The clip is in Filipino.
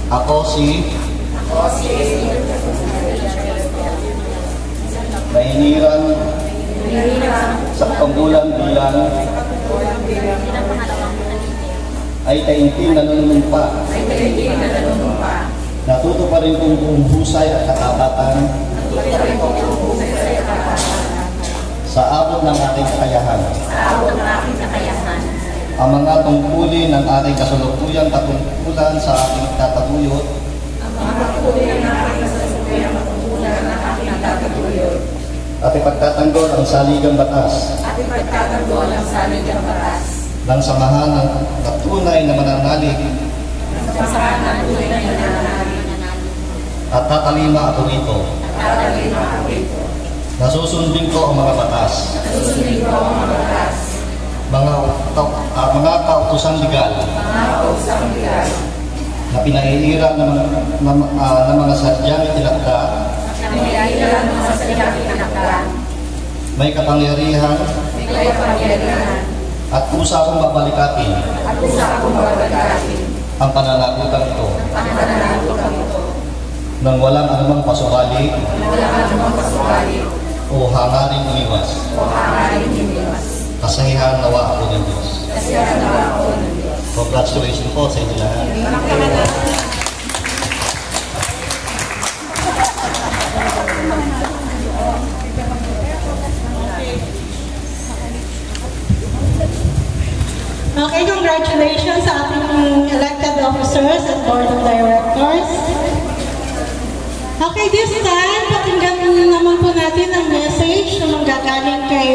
Ako si nainiran sa panggulang bilang ay taintim na nanunumpa. Natuto pa rin kong husay at katapatan sa abot ng aking kakayahan. Ang mga tungkulin ng aking kasalukuyang katungkulan sa aking tataguyod at ipagtatanggol ang saligang batas ng samahan ng tunay na mananalig at tatalima ako rito. Nasusundin ko ang mga batas, mga kautusan legal na pinaiira ng mga sadyang itinakda, may kapangyarihan at kusa akong babalikatin ang pananagutan ito nang walang anumang pasukali o hangaring umiwas. Kasahihan nawa ako ng Diyos. Congratulations po sa inyo lahat. Okay, congratulations sa ating elected officers at board of directors. Okay, this time, pakinggan naman po natin ang message na manggagaling kay